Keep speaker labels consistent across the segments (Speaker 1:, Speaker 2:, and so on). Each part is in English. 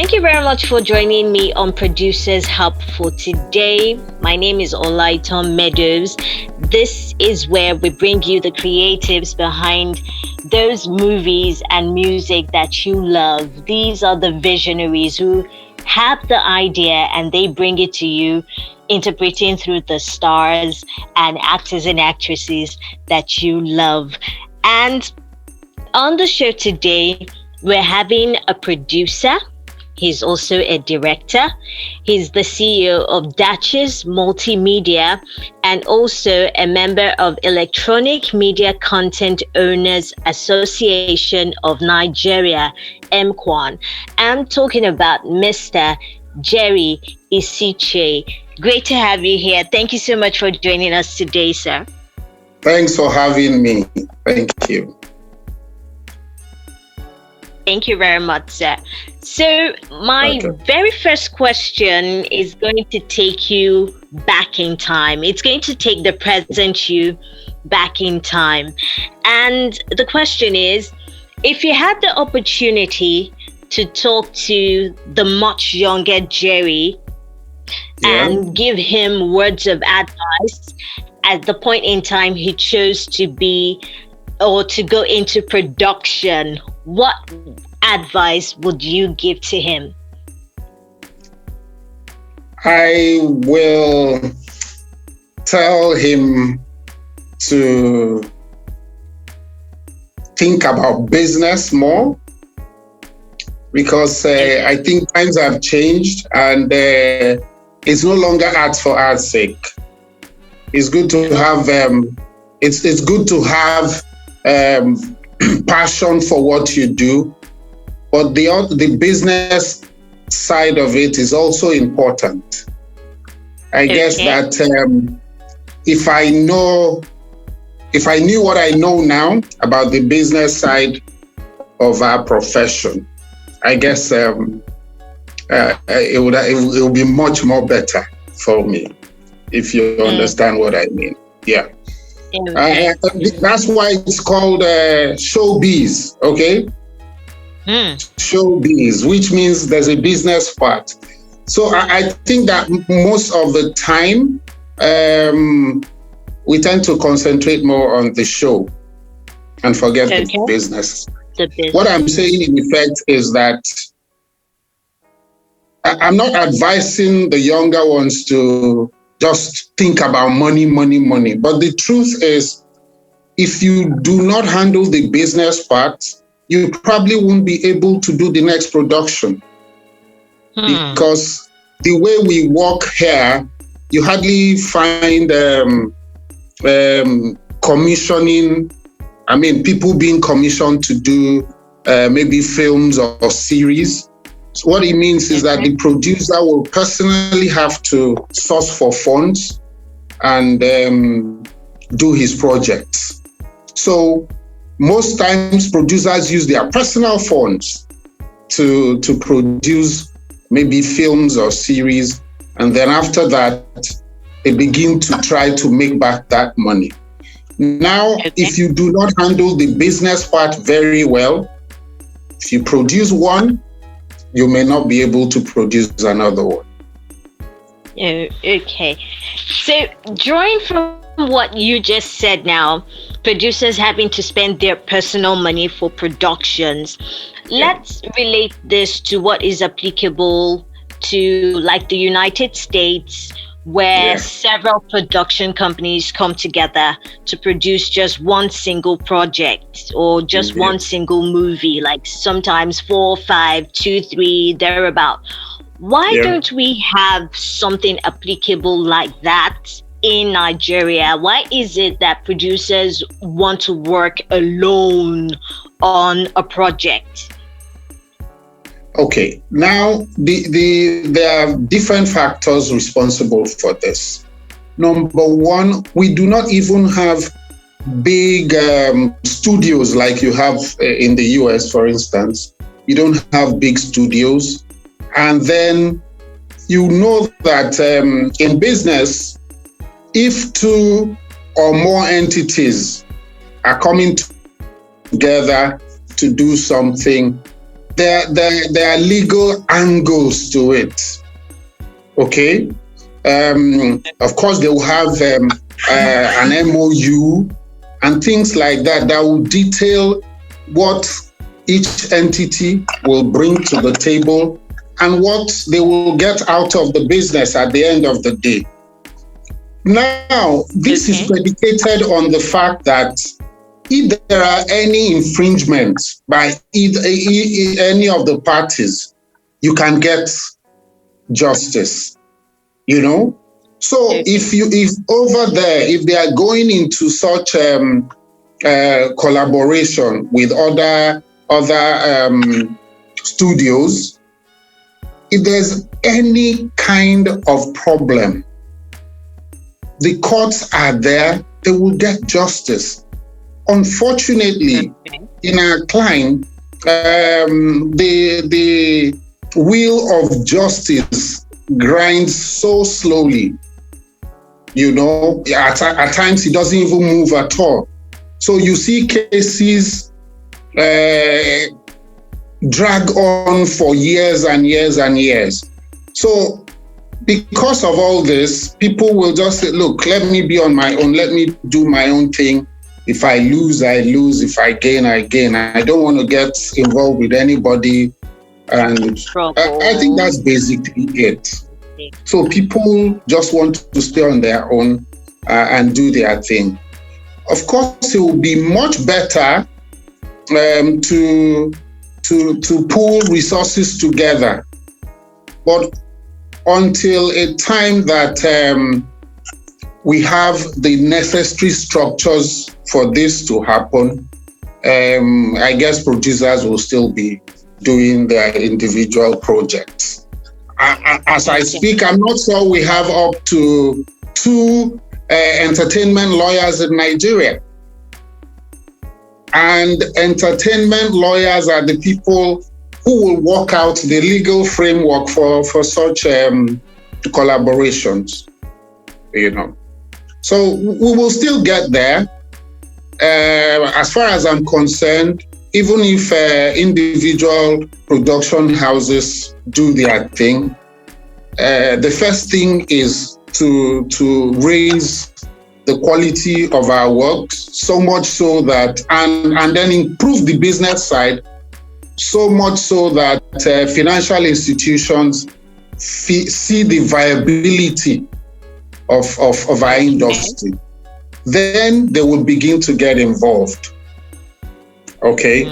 Speaker 1: Thank you very much for joining me on Producers Hub for today. My name is Olaitan Meadows. This is where we bring you the creatives behind those movies and music that you love. These are the visionaries who have the idea and they bring it to you, interpreting through the stars and actors and actresses that you love. And on the show today, we're having a producer. He's also a director. He's the CEO of Duchess Multimedia and also a member of Electronic Media Content Owners Association of Nigeria, MCON. I'm talking about Mr. Jerry Isichei. Great to have you here. Thank you so much for joining us today, sir.
Speaker 2: Thanks for having me. Thank you.
Speaker 1: Thank you very much, sir. So my very first question is going to take you back in time. It's going to take the present you back in time. And the question is, if you had the opportunity to talk to the much younger Jerry and give him words of advice at the point in time he chose to be or to go into production, what advice would you give to him?
Speaker 2: I will tell him to think about business more, because I think times have changed and it's no longer art for art's sake. It's good to have it's good to have passion for what you do, but the business side of it is also important. I guess that if I knew what I know now about the business side of our profession, I guess it would be much more better for me, if you understand what I mean. Yeah. That's why it's called showbiz, okay? Showbiz, which means there's a business part. So I think that most of the time, we tend to concentrate more on the show and forget the business. What I'm saying in effect is that I'm not advising the younger ones to just think about money. But the truth is, if you do not handle the business part, you probably won't be able to do the next production. Because the way we work here, you hardly find commissioning. I mean, people being commissioned to do maybe films or series. So what it means is that the producer will personally have to source for funds and do his projects. So most times producers use their personal funds to produce maybe films or series. And then after that, they begin to try to make back that money. Now, if you do not handle the business part very well, if you produce one, you may not be able to produce another one.
Speaker 1: Okay. So drawing from what you just said now, producers having to spend their personal money for productions, let's relate this to what is applicable to like the United States, where several production companies come together to produce just one single project or just one single movie, like sometimes 4, 5, 2, 3, thereabout. Why don't we have something applicable like that in Nigeria? Why is it that producers want to work alone on a project?
Speaker 2: Okay, now there are different factors responsible for this. Number one, we do not even have big studios like you have in the US, for instance. You don't have big studios. And then you know that in business, if 2 or more entities are coming together to do something, there are legal angles to it. Okay. Of course, they will have an MOU and things like that that will detail what each entity will bring to the table and what they will get out of the business at the end of the day. Now, this is predicated on the fact that if there are any infringements by any of the parties, you can get justice. You know, so if over there, if they are going into such collaboration with other studios, if there's any kind of problem, the courts are there, they will get justice. Unfortunately, in our client, the wheel of justice grinds so slowly, you know, at times it doesn't even move at all. So you see cases drag on for years and years and years. So because of all this, people will just say, look, let me be on my own, let me do my own thing. If I lose, I lose. If I gain, I gain. I don't want to get involved with anybody. And I think that's basically it. So people just want to stay on their own and do their thing. Of course, it will be much better to pool resources together. But until a time that we have the necessary structures for this to happen, I guess producers will still be doing their individual projects. As I speak, I'm not sure we have up to 2 entertainment lawyers in Nigeria. And entertainment lawyers are the people who will work out the legal framework for such collaborations, you know. So we will still get there. As far as I'm concerned, even if individual production houses do their thing, the first thing is to raise the quality of our works, so much so that, and then improve the business side, so much so that financial institutions see the viability of our industry. Then they will begin to get involved. Okay.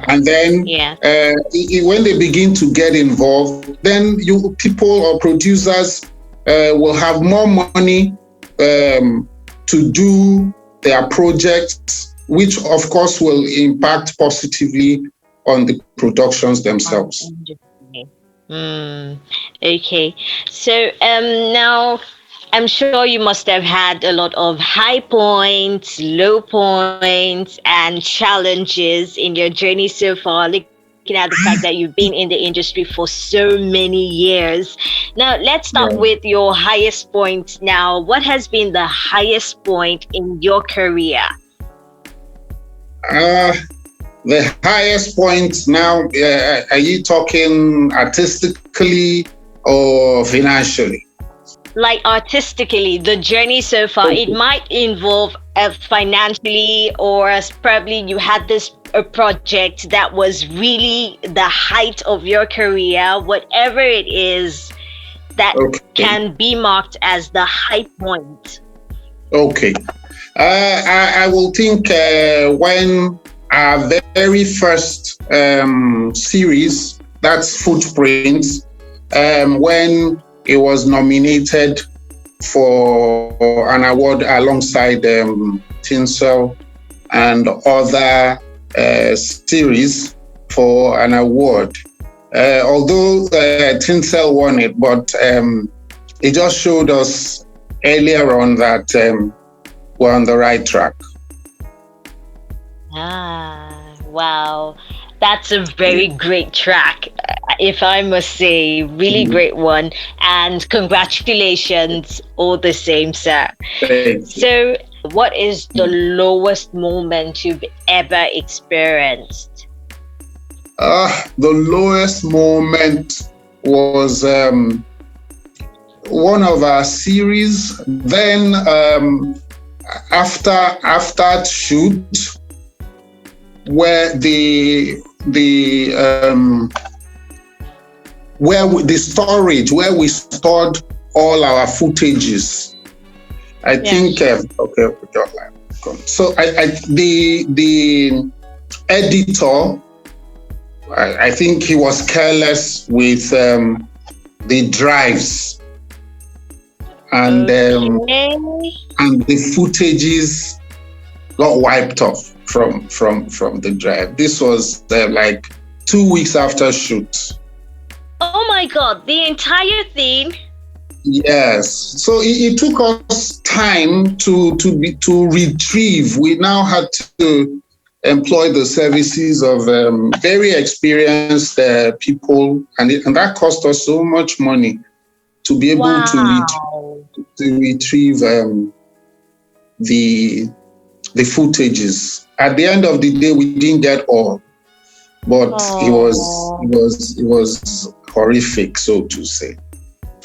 Speaker 2: And then when they begin to get involved, then people or producers will have more money to do their projects, which of course will impact positively on the productions themselves.
Speaker 1: Okay. So now I'm sure you must have had a lot of high points, low points, and challenges in your journey so far, looking at the fact that you've been in the industry for so many years. Now, let's start with your highest point now. What has been the highest point in your career?
Speaker 2: The highest point now, are you talking artistically or financially?
Speaker 1: Like artistically, the journey so far, it might involve financially, or probably you had this project that was really the height of your career, whatever it is that can be marked as the high point. Okay.
Speaker 2: I will think when our very first series, that's Footprints, when it was nominated for an award alongside Tinsel and other series for an award. Although Tinsel won it, but it just showed us earlier on that we're on the right track.
Speaker 1: Wow. That's a very great track, if I must say. Really great one. And congratulations all the same, sir. So, what is the lowest moment you've ever experienced?
Speaker 2: The lowest moment was one of our series. Then after shoot, where the storage where we stored all our footages. I think okay. So the editor, I think he was careless with the drives, and the footages got wiped off from the drive. This was like 2 weeks after shoot.
Speaker 1: Oh my God, the entire thing.
Speaker 2: Yes. So it took us time to retrieve. We now had to employ the services of very experienced people, and that cost us so much money to be able to retrieve the footages. At the end of the day, we didn't get all, but it was horrific, so to say.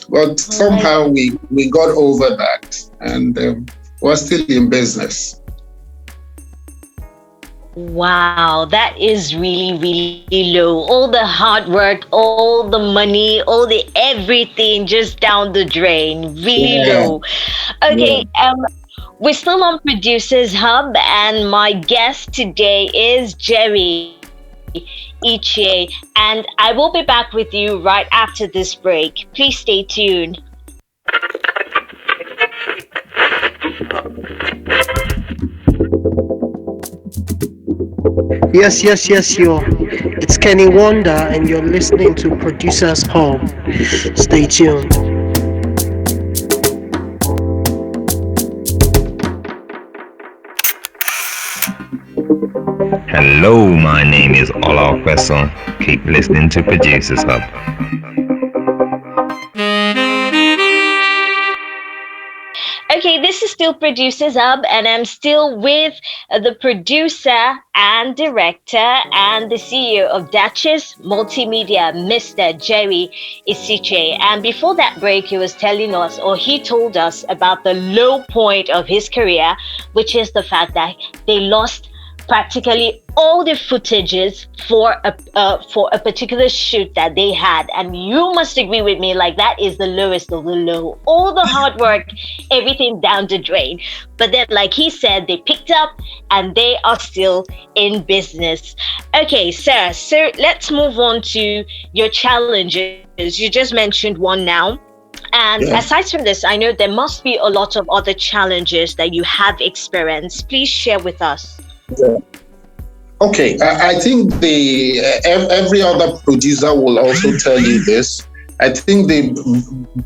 Speaker 2: But somehow we got over that, and we're still in business.
Speaker 1: Wow, that is really, really low. All the hard work, all the money, all the everything just down the drain. Really low. Okay, we're still on Producers Hub, and my guest today is Jerry Isichei, and I will be back with you right after this break. Please stay tuned.
Speaker 3: Yes, yo. It's Kenny Wonder, and you're listening to Producers Hub. Stay tuned.
Speaker 4: Hello, my name is Olaitan. Keep listening to Producers Hub.
Speaker 1: Okay, this is still Producers Hub, and I'm still with the producer and director and the CEO of Duchess Multimedia, Mr. Jerry Isichei. And before that break, he was telling us, or he told us about the low point of his career, which is the fact that they lost practically all the footages for a particular shoot that they had. And you must agree with me, like, that is the lowest of the low. All the hard work, everything down the drain. But then, like he said, they picked up and they are still in business. Okay, sir, so let's move on to your challenges. You just mentioned one now. And aside from this, I know there must be a lot of other challenges that you have experienced. Please share with us.
Speaker 2: Yeah. Okay, I think every other producer will also tell you this. I think the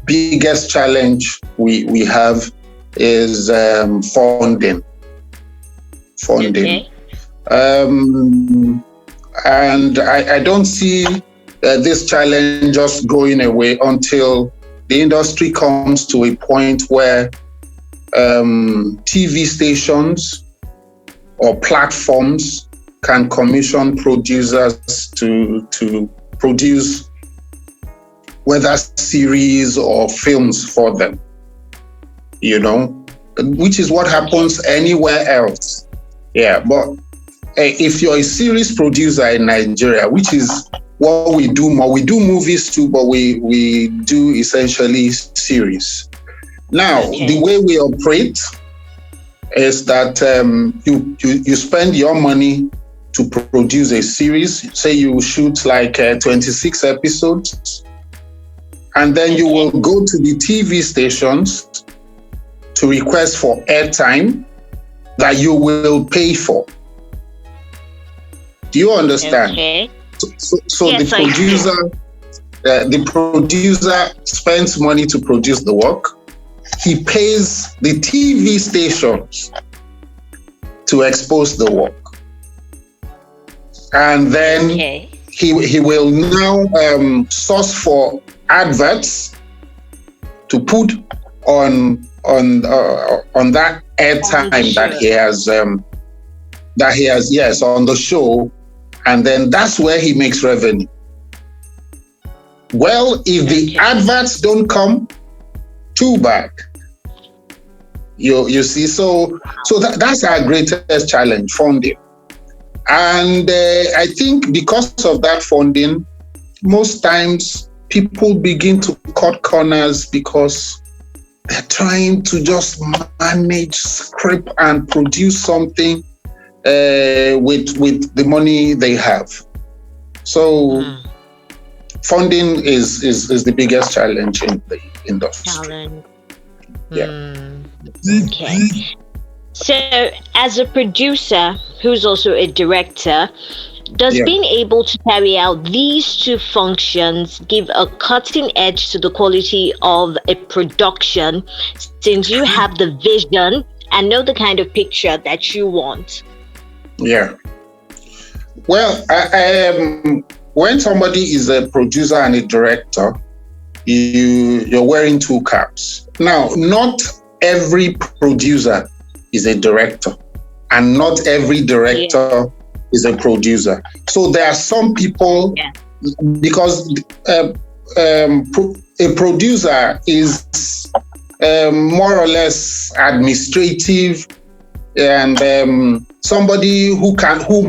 Speaker 2: biggest challenge we have is funding.
Speaker 1: Okay.
Speaker 2: And I don't see this challenge just going away until the industry comes to a point where TV stations or platforms can commission producers to produce whether series or films for them, which is what happens anywhere else. Yeah, but if you're a series producer in Nigeria, which is what we do more, we do movies too, but we do essentially series. Now, the way we operate is that you spend your money to produce a series. Say you shoot like 26 episodes, and then you will go to the TV stations to request for airtime that you will pay for. Do you understand?
Speaker 1: Okay.
Speaker 2: So yes, the producer spends money to produce the work. He pays the TV stations to expose the work. And then he will now source for adverts to put on that airtime that he has on the show, and then that's where he makes revenue. Well, if the adverts don't come, too bad. You see, so that's our greatest challenge, funding. And I think because of that funding, most times people begin to cut corners because they're trying to just manage, script, and produce something with the money they have. So funding is the biggest challenge in the industry. Yeah.
Speaker 1: Okay. So, as a producer who's also a director, does being able to carry out these two functions give a cutting edge to the quality of a production, since you have the vision and know the kind of picture that you want?
Speaker 2: Yeah. Well, when somebody is a producer and a director, you're wearing two caps. Now, not every producer is a director, and not every director is a producer. So there are some people, because a producer is more or less administrative, and somebody who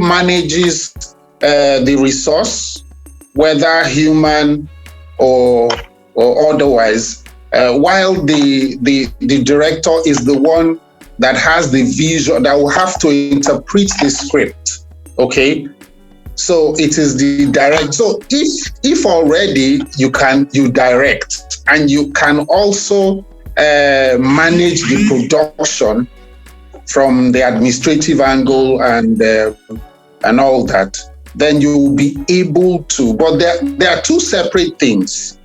Speaker 2: manages the resource, whether human or otherwise, while the director is the one that has the vision, that will have to interpret the script. Okay, so it is the direct. So if already you direct, and you can also manage the production from the administrative angle and all that, then you will be able to. But there are two separate things,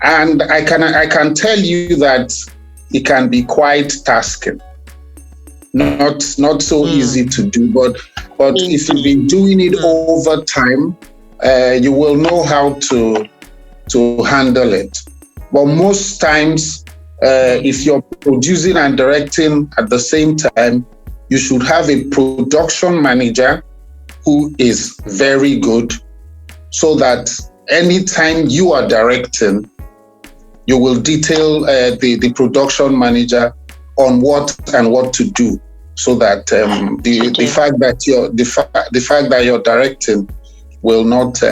Speaker 2: and I can tell you that it can be quite tasking. Not so easy to do, but if you've been doing it over time, you will know how to handle it. But most times, if you're producing and directing at the same time, you should have a production manager who is very good, so that anytime you are directing, you will detail the production manager on what to do, so that the fact that you're directing will not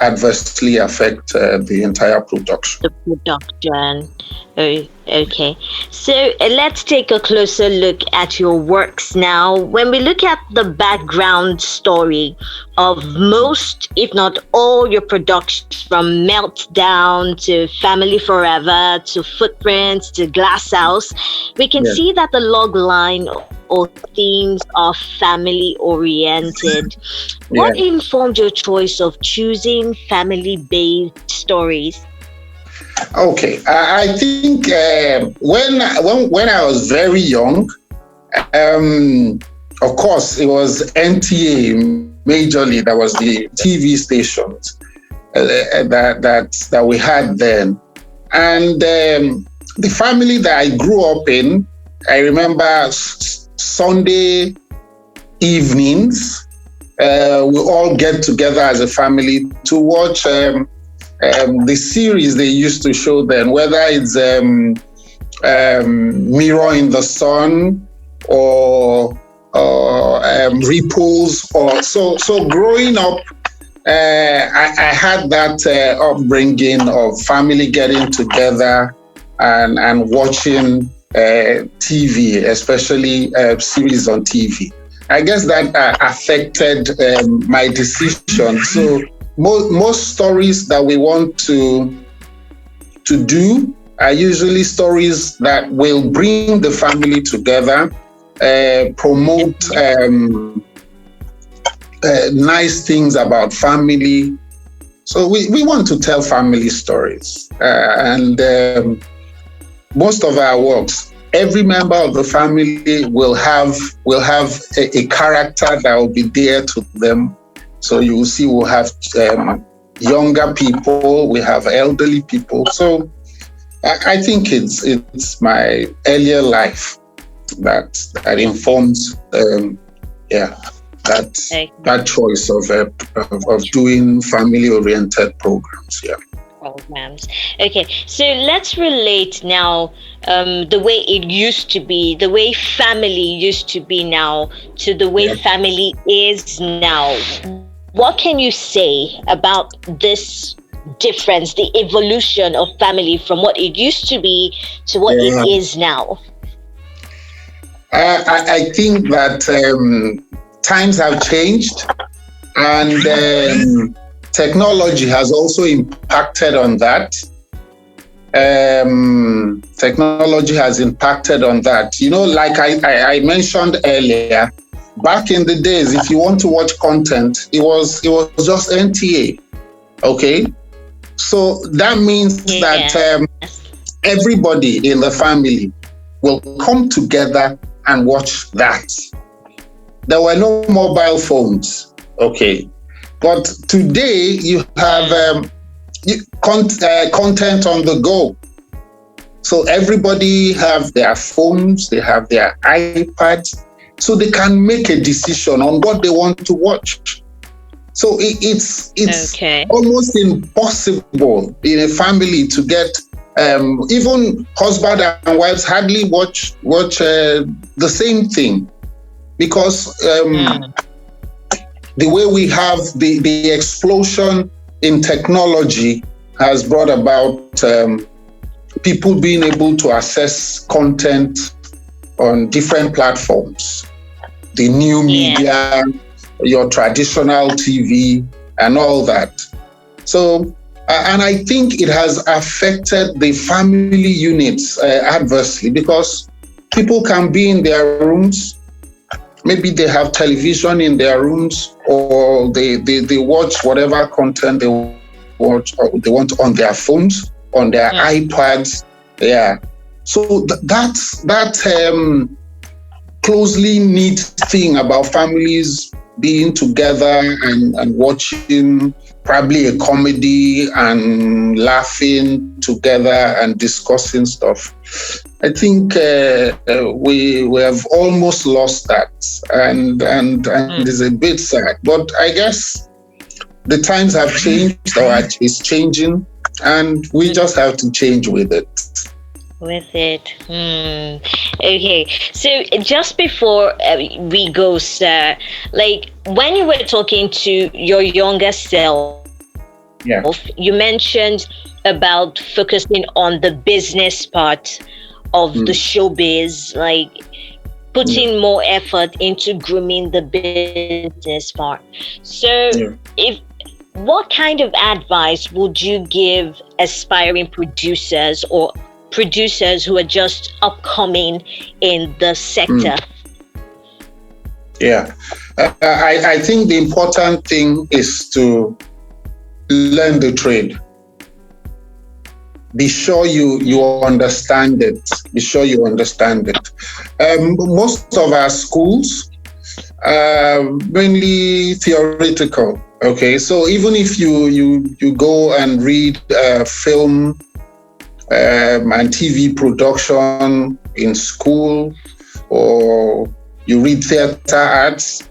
Speaker 2: adversely affect the entire production.
Speaker 1: The production. Oh, okay. So let's take a closer look at your works now. When we look at the background story of most, if not all, your productions, from Meltdown to Family Forever to Footprints to Glass House, we can see that the log line or themes are family oriented. What informed your choice of choosing family-based stories?
Speaker 2: Okay, I think when I was very young, of course, it was NTA majorly. That was the TV stations that we had then, and the family that I grew up in, I remember Sunday evenings, we all get together as a family to watch the series they used to show then, whether it's Mirror in the Sun or Ripples, or so growing up, I had that upbringing of family getting together and watching TV, especially series on TV. I guess that affected my decision. So most stories that we want to do are usually stories that will bring the family together, promote nice things about family. So we want to tell family stories, and most of our works, every member of the family will have a character that will be dear to them. So you will see we'll have younger people, we have elderly people. So I think it's my earlier life that informs, that choice of doing family-oriented programs. Yeah.
Speaker 1: Programs. Okay, so let's relate now the way it used to be, the way family used to be now, to the way family is now. What can you say about this difference, the evolution of family from what it used to be to what it is now?
Speaker 2: I think that times have changed, and technology has also impacted on that. Technology has impacted on that. You know, like I mentioned earlier, back in the days, if you want to watch content, it was just NTA. Okay, so that means that everybody in the family will come together and watch that. There were no mobile phones. Okay. But today you have content on the go. So everybody have their phones, they have their iPads, so they can make a decision on what they want to watch. So it's almost impossible in a family to get even husband and wives hardly watch the same thing, because the way we have the explosion in technology has brought about people being able to access content on different platforms, the new media, your traditional TV, and all that. So, and I think it has affected the family units adversely, because people can be in their rooms. Maybe they have television in their rooms, or they watch whatever content they watch, or they want on their phones, on their iPads. Yeah. So that closely knit thing about families being together and watching probably a comedy and laughing together and discussing stuff. I think we have almost lost that, and it's a bit sad. But I guess the times have changed, or it's changing, and we just have to change with it.
Speaker 1: Okay, so just before we go, sir, like when you were talking to your younger self, you mentioned about focusing on the business part of the showbiz, like putting more effort into grooming the business part. So what kind of advice would you give aspiring producers or producers who are just upcoming in the sector?
Speaker 2: I think the important thing is to learn the trade. Be sure you understand it. Be sure you understand it. Most of our schools are mainly theoretical. Okay, so even if you go and read film and TV production in school, or you read theater arts,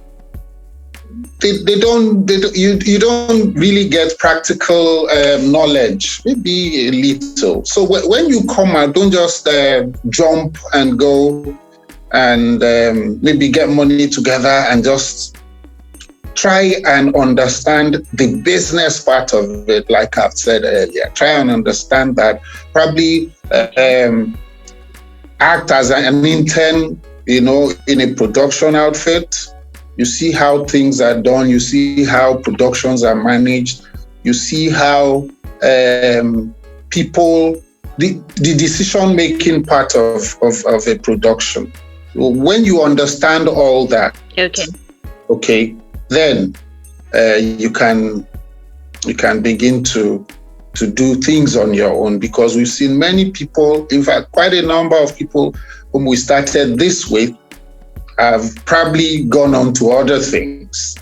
Speaker 2: you don't really get practical knowledge, maybe a little. So when you come out, don't just jump and go and maybe get money together and just try and understand the business part of it, like I've said earlier. Try and understand that. Probably act as an intern, in a production outfit. You see how things are done. You see how productions are managed. You see how people, the decision-making part of a production. When you understand all that, okay, then you can begin to do things on your own, because we've seen many people, in fact, quite a number of people whom we started this with have probably gone on to other things.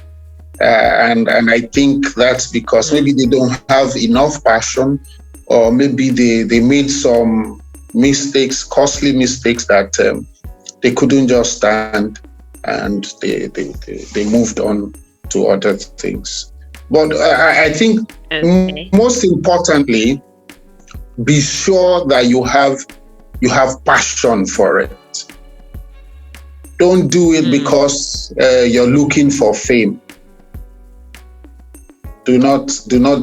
Speaker 2: And I think that's because maybe they don't have enough passion, or maybe they made some mistakes, costly mistakes that they couldn't just stand and they moved on to other things. But I think most importantly, be sure that you have passion for it. Don't do it because you're looking for fame. Do not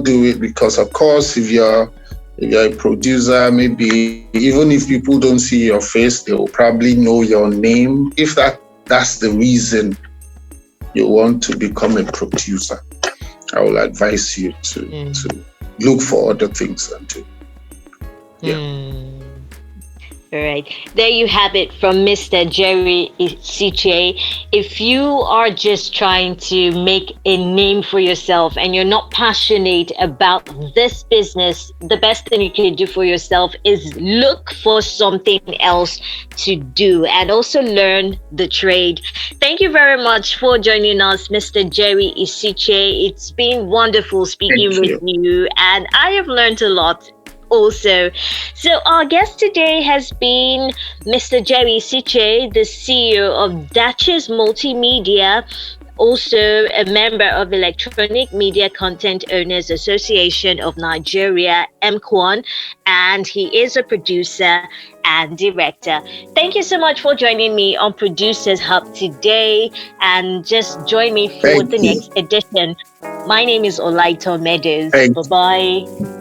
Speaker 2: do it because, of course, if you're a producer, maybe even if people don't see your face, they will probably know your name. If that's the reason you want to become a producer, I will advise you to look for other things and do.
Speaker 1: All right. There you have it from Mr. Jerry Isichei. If you are just trying to make a name for yourself and you're not passionate about this business, the best thing you can do for yourself is look for something else to do and also learn the trade. Thank you very much for joining us, Mr. Jerry Isichei. It's been wonderful speaking with you, and I have learned a lot also. So our guest today has been Mr. Jerry Isichei, the CEO of Duchess Multimedia, also a member of Electronic Media Content Owners Association of Nigeria, MCON, and he is a producer and director. Thank you so much for joining me on Producers Hub today, and just join me for the next edition. My name is Olaitan Meadows. Bye-bye.